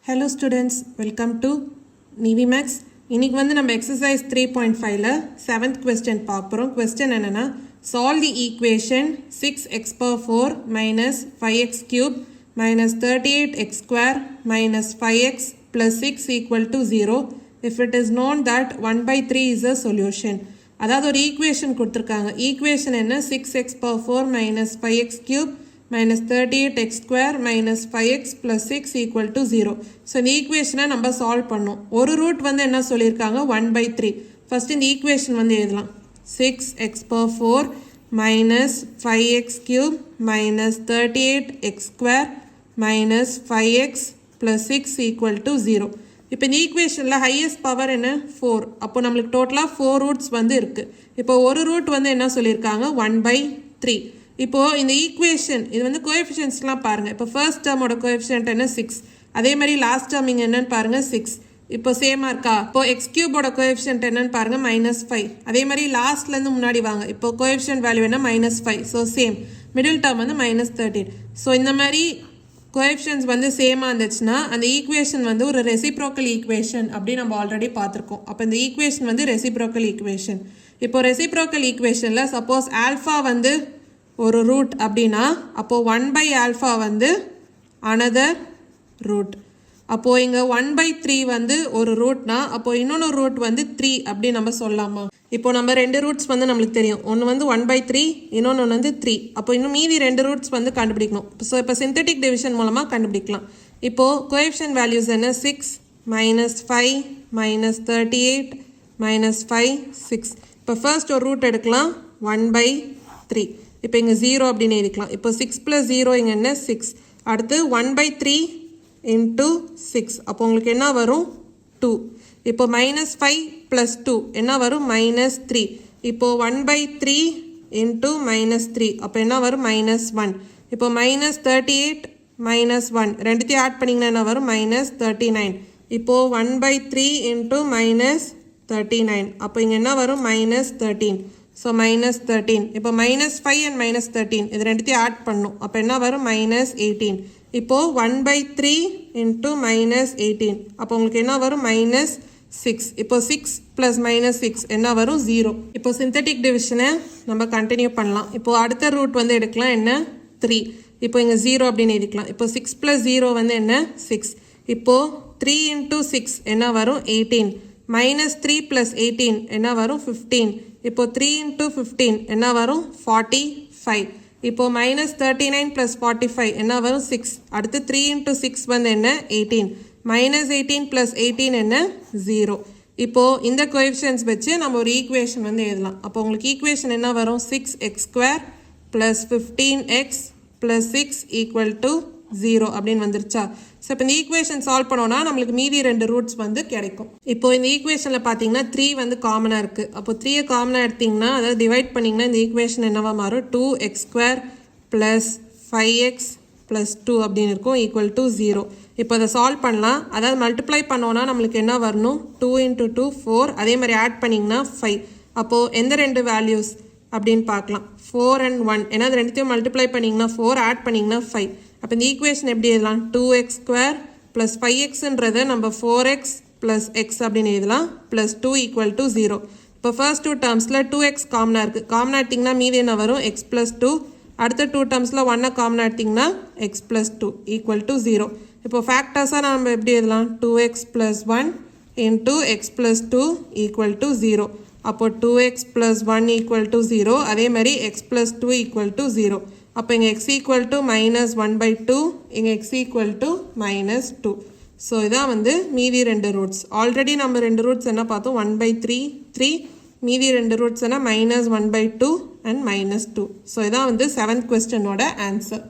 Hello students, welcome to Navy Max. இன்னைக்கு வந்து நம்ம exercise 3.5ல 7th question பார்ப்போம். question என்னன்னா solve the equation 6x power 4 minus 5x cube minus 38x square minus 5x plus 6 equal to 0 if it is known that 1 by 3 is a solution. அதாவது ஒரு equation கொடுத்துருக்காங்க. Equation என்ன 6x power 4 minus 5x cube minus 38x square minus 5x plus 6 equal to 0. So இந்த ஈக்குவேஷனை நம்ம solve பண்ணோம். ஒரு root வந்து என்ன சொல்லியிருக்காங்க 1 by 3. ஃபர்ஸ்ட் இந்த ஈக்குவேஷன் வந்து எழுதலாம் 6x power 4 minus 5x cube minus 38x square minus 5x plus 6 equal to 0. இப்போ இந்த ஈக்குவேஷனில் ஹையஸ்ட் பவர் என்ன 4. அப்போ நம்மளுக்கு டோட்டலாக 4 ரூட்ஸ் வந்து இருக்குது. இப்போ ஒரு ரூட் வந்து என்ன சொல்லியிருக்காங்க 1 by 3. இப்போது இந்த ஈக்குவேஷன் இது வந்து கோஎஃபிஷியன்ட்ஸ்லாம் பாருங்கள். இப்போ ஃபர்ஸ்ட் டேர்மோட கோஎஃபிஷியன்ட் என்ன 6, அதே மாதிரி லாஸ்ட் டேர்ம் இங்கே என்னன்னு பாருங்கள் 6. இப்போ சேமாக இருக்கா? இப்போ எக்ஸ் கியூபோட கோஎஃபிஷியன்ட் என்னன்னு பாருங்கள் -5. அதே மாதிரி லாஸ்ட்லேருந்து முன்னாடி வாங்க. இப்போ கோஎஃபிஷியன்ட் வேல்யூ என்ன -5. So same. மிடில் டேர்ம் வந்து -13. ஸோ இந்த மாதிரி கோஎஃபிஷியன்ட்ஸ் வந்து சேமாக இருந்துச்சுன்னா அந்த ஈக்குவேஷன் வந்து ஒரு ரெசிப்ரோக்கல் ஈக்குவேஷன் அப்படின்னு நம்ம ஆல்ரெடி பார்த்துருக்கோம். அப்போ இந்த ஈக்குவேஷன் வந்து ரெசிப்ரோக்கல் ஈக்குவேஷன். இப்போ ரெசிப்ரோக்கல் ஈக்குவேஷனில் சப்போஸ் ஆல்ஃபா வந்து ஒரு ரூட் அப்படின்னா அப்போது 1 by ஆல்ஃபா வந்து அனதர் ரூட். அப்போது இங்கே 1 by 3 வந்து ஒரு ரூட்னா அப்போது இன்னொன்று ரூட் வந்து 3 அப்படி நம்ம சொல்லலாமா? இப்போ நம்ம ரெண்டு ரூட்ஸ் வந்து நம்மளுக்கு தெரியும். ஒன்று வந்து 1 by 3, இன்னொன்று வந்து 3. அப்போ இன்னும் மீதி ரெண்டு ரூட்ஸ் வந்து கண்டுபிடிக்கணும். ஸோ இப்போ சிந்தட்டிக் டிவிஷன் மூலமாக கண்டுபிடிக்கலாம். இப்போது கோஎஃபிஷியன்ட் வேல்யூஸ் என்ன 6 minus 5 minus 38 minus 5 6. இப்போ ஃபர்ஸ்ட் ஒரு ரூட் எடுக்கலாம் 1 by 3. இப்போ இங்கே 0 அப்படின்னு எழுதிக்கலாம். இப்போ 6 plus 0 இங்கே என்ன 6. அடுத்து 1 by 3 into 6. அப்போ உங்களுக்கு என்ன வரும் 2. இப்போ -5 plus 2 என்ன வரும் -3. இப்போ 1 by 3 into -3. அப்போ என்ன வரும் -1. இப்போ -38 -1 ரெண்டுத்தையும் ஆட் பண்ணிங்கன்னா என்ன வரும் -39. இப்போ 1 by 3 into -39. அப்போ இங்கே என்ன வரும் -13. ஸோ -13. இப்போ -5 and -13 இது ரெண்டுத்தையும் ஆட் பண்ணும். அப்போ என்ன வரும் -18. இப்போது 1 by 3 into -18. அப்போ உங்களுக்கு என்ன வரும் -6. இப்போ 6 plus -6 என்ன வரும் 0. இப்போ சிந்தட்டிக் டிவிஷனை நம்ம கண்டினியூ பண்ணலாம். இப்போது அடுத்த ரூட் வந்து எடுக்கலாம் என்ன 3. இப்போ இங்கே 0 அப்படின்னு எழுதிக்கலாம். இப்போ 6 plus 0 வந்து என்ன 6. இப்போது 3 into 6 என்ன வரும் 18. -3 plus 18 என்ன வரும் 15. இப்போ 3 into 15 என்ன வரும் 45. இப்போ -39 plus 45 என்ன வரும் 6. அடுத்து 3 into 6 வந்து என்ன 18. -18 plus 18 என்ன 0. இப்போது இந்த கோஎஃபிஷியன்ட்ஸ் வச்சு நம்ம ஒரு ஈக்குவேஷன் வந்து எழுதலாம். அப்போ உங்களுக்கு ஈக்குவேஷன் என்ன வரும் 6x square plus 15x plus 6 equal to 0 அப்படின்னு வந்துருச்சா? ஸோ இப்போ இந்த ஈக்குவேஷன் சால்வ் பண்ணோன்னா நம்மளுக்கு மீதி ரெண்டு ரூட்ஸ் வந்து கிடைக்கும். இப்போ இந்த ஈக்குவேஷனில் பார்த்தீங்கன்னா 3 வந்து காமனாக இருக்குது. அப்போ 3யை காமனாக எடுத்திங்கன்னா அதாவது டிவைட் பண்ணிங்கன்னா இந்த ஈக்குவேஷன் என்னவா மாறும் 2x square plus 5x plus 2 அப்படின்னு இருக்கும் ஈக்குவல் டு 0. இப்போ அதை சால்வ் பண்ணலாம். அதாவது மல்டிப்ளை பண்ணோன்னா நம்மளுக்கு என்ன வரணும் 2 into 2 4. அதே மாதிரி ஆட் பண்ணிங்கன்னா 5. அப்போது எந்த ரெண்டு வேல்யூஸ் அப்படின்னு பார்க்கலாம் 4 and 1. ஏன்னா அது ரெண்டுத்தையும் மல்டிப்ளை பண்ணிங்கன்னா 4, ஆட் பண்ணிங்கன்னா 5. அப்போ இந்த ஈக்குவேஷன் எப்படி எழுதலாம் 2x square plus 5xன்றதை நம்ம 4x plus x அப்படின்னு எழுதலாம் plus 2 equal to 0. இப்போ ஃபர்ஸ்ட் டூ டேர்ம்ஸில் 2x காமனாக இருக்குது. காமனாக எடுத்திங்கன்னா மீதி என்ன வரும் x plus 2. அடுத்த டூ டேர்ம்ஸில் 1 காமனாக எடுத்திங்கன்னா x plus 2 equal to 0. இப்போ ஃபேக்டர்ஸாக நம்ம எப்படி எழுதலாம் 2x plus 1 into x plus 2 equal to 0. அப்போ 2x plus 1 equal to 0. அதே மாதிரி x plus 2 equal to 0. அப்போ இங்கே x equal to -1 by 2, இங்கே x equal to -2. ஸோ இதான் வந்து மீதி ரெண்டு ரூட்ஸ். ஆல்ரெடி நம்ம ரெண்டு ரூட்ஸ் என்ன பார்த்தோம் 1 by 3. மீதி ரெண்டு ரூட்ஸ் என்ன -1 by 2 and -2. ஸோ இதான் வந்து 7th கொஸ்டினோட ஆன்சர்.